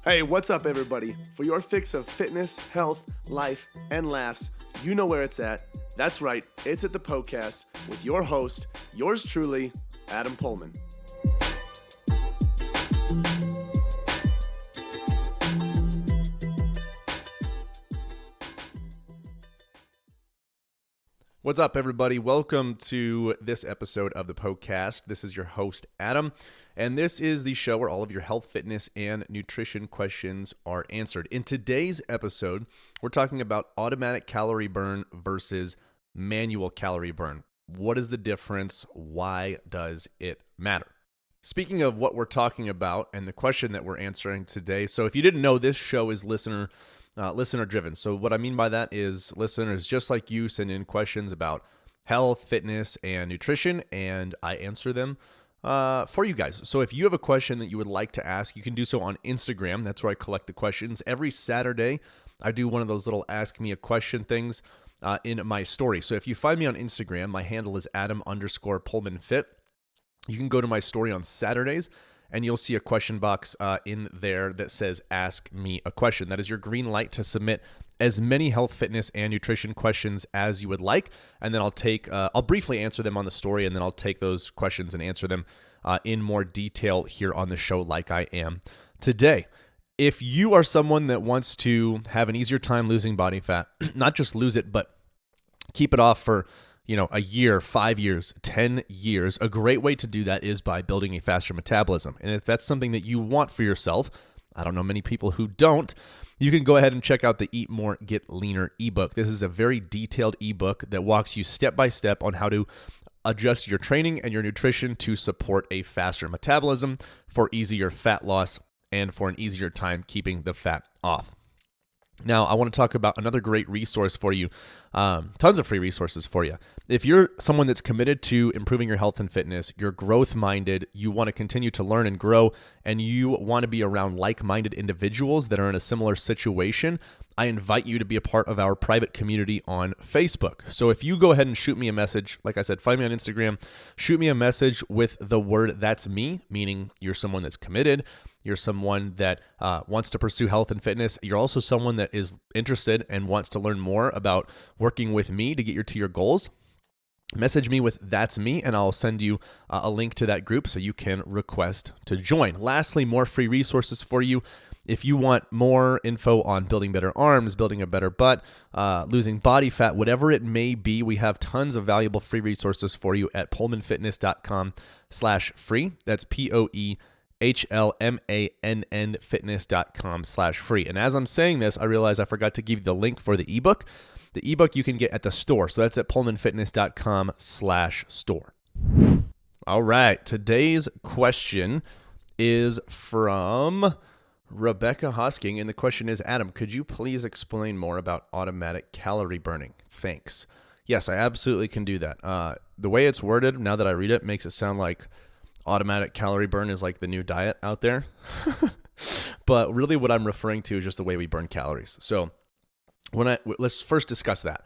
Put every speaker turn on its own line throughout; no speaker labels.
Hey, what's up, everybody? For your fix of fitness, health, life, and laughs, you know where it's at. That's right, it's at the Poecast with your host, yours truly, Adam Pullman.
What's up, everybody? Welcome to this episode of the Poecast. This is your host, Adam, and this is the show where all of your health, fitness, and nutrition questions are answered. In today's episode, we're talking about automatic calorie burn versus manual calorie burn. What is the difference? Why does it matter? Speaking of what we're talking about and the question that we're answering today, so if you didn't know, this show is listener driven. So what I mean by that is listeners just like you send in questions about health, fitness, and nutrition, and I answer them for you guys. So if you have a question that you would like to ask, you can do so on Instagram. That's where I collect the questions. Every Saturday, I do one of those little ask me a question things in my story. So if you find me on Instagram, my handle is Adam_PullmanFit. You can go to my story on Saturdays, and you'll see a question box in there that says ask me a question. That is your green light to submit as many health, fitness, and nutrition questions as you would like. And then I'll briefly answer them on the story, and then I'll take those questions and answer them in more detail here on the show like I am today. If you are someone that wants to have an easier time losing body fat, not just lose it, but keep it off for a year, 5 years, 10 years, a great way to do that is by building a faster metabolism. And if that's something that you want for yourself, I don't know many people who don't, you can go ahead and check out the Eat More, Get Leaner ebook. This is a very detailed ebook that walks you step by step on how to adjust your training and your nutrition to support a faster metabolism for easier fat loss and for an easier time keeping the fat off. Now, I want to talk about another great resource for you, tons of free resources for you. If you're someone that's committed to improving your health and fitness, you're growth-minded, you want to continue to learn and grow, and you want to be around like-minded individuals that are in a similar situation, I invite you to be a part of our private community on Facebook. So if you go ahead and shoot me a message, like I said, find me on Instagram, shoot me a message with the word "that's me," meaning you're someone that's committed, you're someone that wants to pursue health and fitness. You're also someone that is interested and wants to learn more about working with me to get you to your goals. Message me with "that's me," and I'll send you a link to that group so you can request to join. Lastly, more free resources for you. If you want more info on building better arms, building a better butt, losing body fat, whatever it may be, we have tons of valuable free resources for you at pullmanfitness.com/free. That's POEHLMANN fitness.com/free. And as I'm saying this, I realize I forgot to give you the link for the ebook. The ebook you can get at the store. So that's at pullmanfitness.com/store. All right. Today's question is from Rebecca Hosking. And the question is, Adam, could you please explain more about automatic calorie burning? Thanks. Yes, I absolutely can do that. The way it's worded, now that I read it, makes it sound like automatic calorie burn is like the new diet out there. But really what I'm referring to is just the way we burn calories. So let's first discuss that.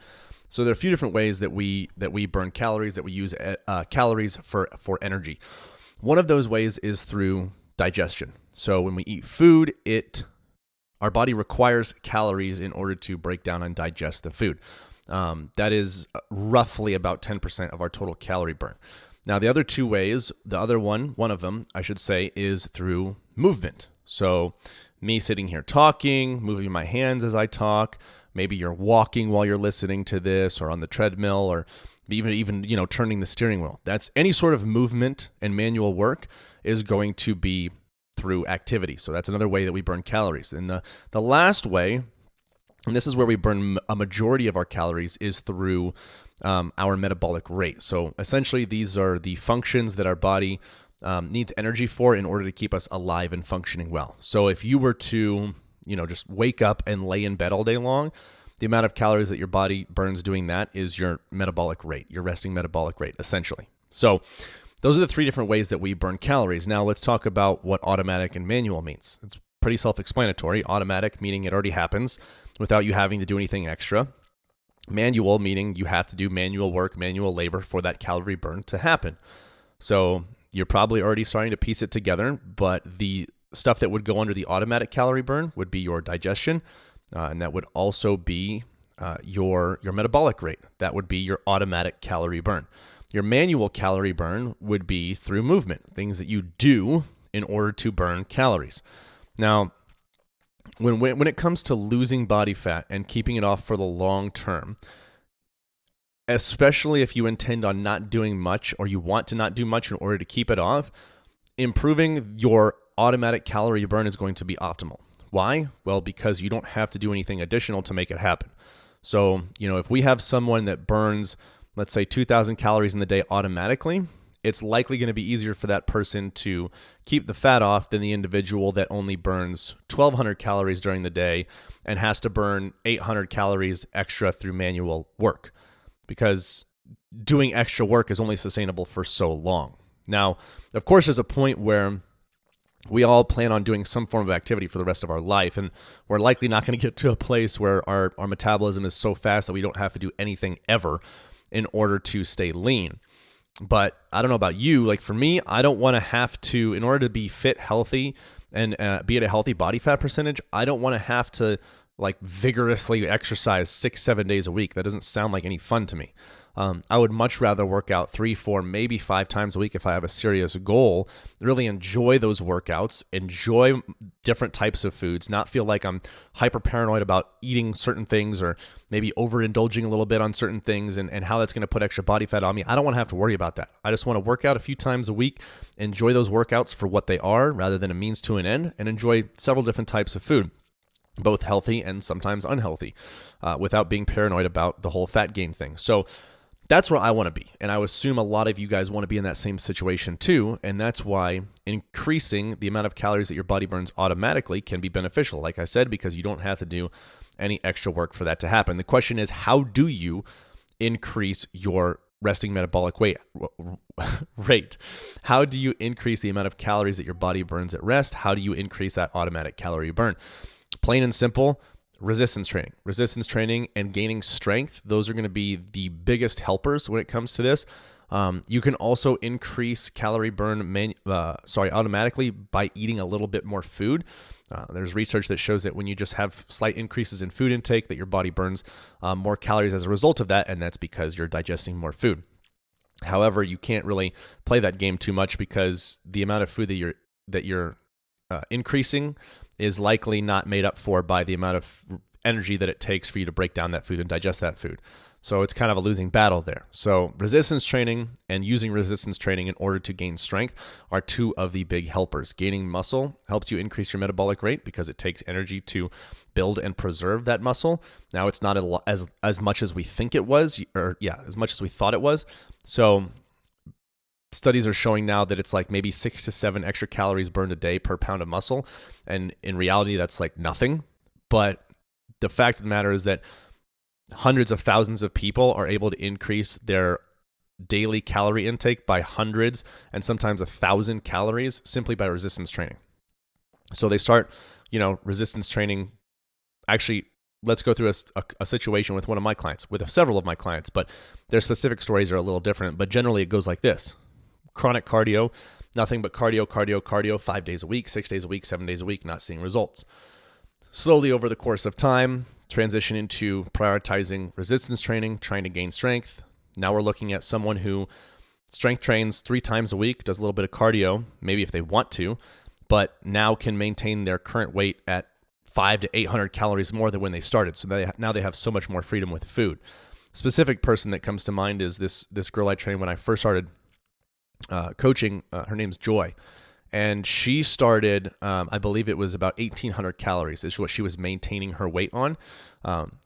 So there are a few different ways that we burn calories, that we use calories for energy. One of those ways is through digestion. So when we eat food, our body requires calories in order to break down and digest the food. That is roughly about 10% of our total calorie burn. Now, the other two ways, one of them, I should say, is through movement. So me sitting here talking, moving my hands as I talk, maybe you're walking while you're listening to this, or on the treadmill, or even turning the steering wheel. That's any sort of movement and manual work is going to be through activity. So that's another way that we burn calories. And the last way, and this is where we burn a majority of our calories, is through our metabolic rate. So essentially, these are the functions that our body needs energy for in order to keep us alive and functioning well. So if you were to, just wake up and lay in bed all day long, the amount of calories that your body burns doing that is your metabolic rate, your resting metabolic rate, essentially. So those are the three different ways that we burn calories. Now let's talk about what automatic and manual means. It's pretty self-explanatory. Automatic meaning it already happens without you having to do anything extra. Manual meaning you have to do manual work, manual labor for that calorie burn to happen. So you're probably already starting to piece it together, but the stuff that would go under the automatic calorie burn would be your digestion, and that would also be your metabolic rate. That would be your automatic calorie burn. Your manual calorie burn would be through movement, things that you do in order to burn calories. Now, when it comes to losing body fat and keeping it off for the long term, especially if you intend on not doing much or you want to not do much in order to keep it off, improving your automatic calorie burn is going to be optimal. Why? Well, because you don't have to do anything additional to make it happen. So, if we have someone that burns, let's say 2,000 calories in the day automatically, it's likely going to be easier for that person to keep the fat off than the individual that only burns 1,200 calories during the day and has to burn 800 calories extra through manual work, because doing extra work is only sustainable for so long. Now, of course, there's a point where we all plan on doing some form of activity for the rest of our life, and we're likely not going to get to a place where our metabolism is so fast that we don't have to do anything ever in order to stay lean. But I don't know about you. Like for me, I don't want to have to, in order to be fit, healthy, and be at a healthy body fat percentage, I don't want to have to like vigorously exercise 6-7 days a week. That doesn't sound like any fun to me. I would much rather work out 3, 4, maybe 5 times a week if I have a serious goal, really enjoy those workouts, enjoy different types of foods, not feel like I'm hyper paranoid about eating certain things or maybe overindulging a little bit on certain things and how that's going to put extra body fat on me. I don't want to have to worry about that. I just want to work out a few times a week, enjoy those workouts for what they are rather than a means to an end, and enjoy several different types of food, both healthy and sometimes unhealthy, without being paranoid about the whole fat gain thing. So that's where I want to be. And I would assume a lot of you guys want to be in that same situation too. And that's why increasing the amount of calories that your body burns automatically can be beneficial. Like I said, because you don't have to do any extra work for that to happen. The question is, how do you increase your resting metabolic rate? How do you increase the amount of calories that your body burns at rest? How do you increase that automatic calorie burn? Plain and simple, resistance training and gaining strength. Those are going to be the biggest helpers when it comes to this. You can also increase calorie burn automatically by eating a little bit more food. There's research that shows that when you just have slight increases in food intake, that your body burns more calories as a result of that, and that's because you're digesting more food. However, you can't really play that game too much because the amount of food that you're increasing is likely not made up for by the amount of energy that it takes for you to break down that food and digest that food. So it's kind of a losing battle there. So resistance training and using resistance training in order to gain strength are two of the big helpers. Gaining muscle helps you increase your metabolic rate because it takes energy to build and preserve that muscle. Now it's not as much as we think it was, as much as we thought it was. So studies are showing now that it's like maybe 6 to 7 extra calories burned a day per pound of muscle. And in reality, that's like nothing. But the fact of the matter is that hundreds of thousands of people are able to increase their daily calorie intake by hundreds and sometimes 1,000 calories simply by resistance training. So they start, resistance training. Actually, let's go through a situation with one of my clients, with several of my clients, but their specific stories are a little different. But generally, it goes like this. Chronic cardio, nothing but cardio, 5 days a week, 6 days a week, 7 days a week, not seeing results. Slowly over the course of time, transition into prioritizing resistance training, trying to gain strength. Now we're looking at someone who strength trains 3 times a week, does a little bit of cardio, maybe if they want to, but now can maintain their current weight at 500 to 800 calories more than when they started. So now they have so much more freedom with food. Specific person that comes to mind is this girl I trained when I first started coaching. Her name's Joy, and she started, I believe it was about 1,800 calories is what she was maintaining her weight on.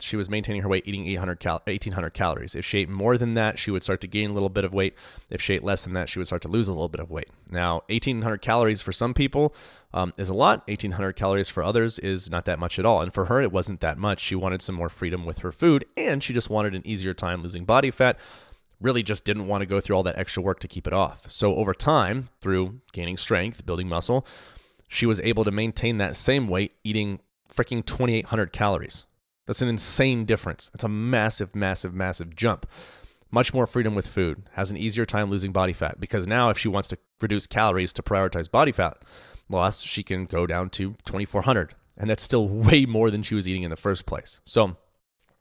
She was maintaining her weight eating 1,800 calories. If she ate more than that, she would start to gain a little bit of weight. If she ate less than that, she would start to lose a little bit of weight. Now, 1,800 calories for some people is a lot. 1,800 calories for others is not that much at all. And for her, it wasn't that much. She wanted some more freedom with her food, and she just wanted an easier time losing body fat. Really just didn't want to go through all that extra work to keep it off. So over time, through gaining strength, building muscle, she was able to maintain that same weight eating freaking 2,800 calories. That's an insane difference. It's a massive, massive, massive jump. Much more freedom with food, has an easier time losing body fat, because now if she wants to reduce calories to prioritize body fat, loss, she can go down to 2,400. And that's still way more than she was eating in the first place. So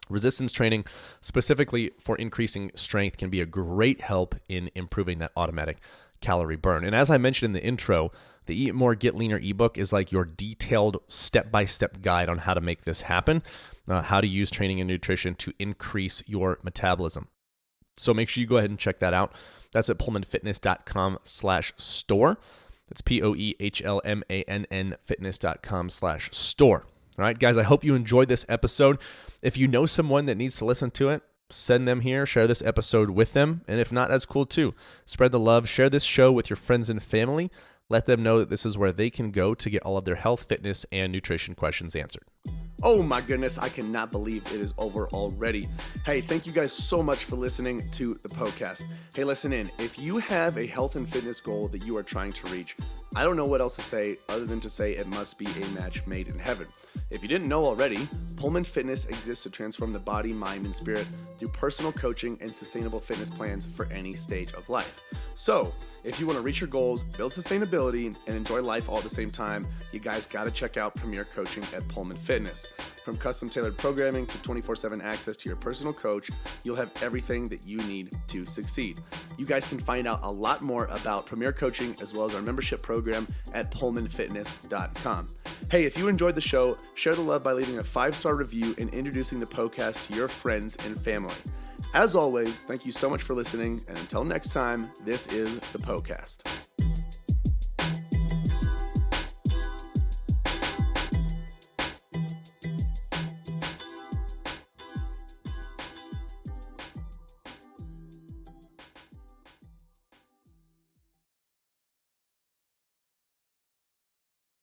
resistance training, specifically for increasing strength, can be a great help in improving that automatic calorie burn. And as I mentioned in the intro, the Eat More, Get Leaner ebook is like your detailed step-by-step guide on how to make this happen, how to use training and nutrition to increase your metabolism. So make sure you go ahead and check that out. That's at pullmanfitness.com/store. That's POEHLMANN fitness.com/store. All right, guys, I hope you enjoyed this episode. If you know someone that needs to listen to it, send them here, share this episode with them. And if not, that's cool too. Spread the love, share this show with your friends and family. Let them know that this is where they can go to get all of their health, fitness, and nutrition questions answered.
Oh my goodness, I cannot believe it is over already. Hey, thank you guys so much for listening to the Poecast. Hey, listen in. If you have a health and fitness goal that you are trying to reach, I don't know what else to say other than to say it must be a match made in heaven. If you didn't know already, Pullman Fitness exists to transform the body, mind, and spirit through personal coaching and sustainable fitness plans for any stage of life. So, if you want to reach your goals, build sustainability, and enjoy life all at the same time, you guys got to check out Premier Coaching at Pullman Fitness. From custom tailored programming to 24/7 access to your personal coach, you'll have everything that you need to succeed. You guys can find out a lot more about Premier Coaching as well as our membership program at pullmanfitness.com. Hey, if you enjoyed the show, share the love by leaving a 5-star review and introducing the Poecast to your friends and family. As always, thank you so much for listening, and until next time, this is the Poecast.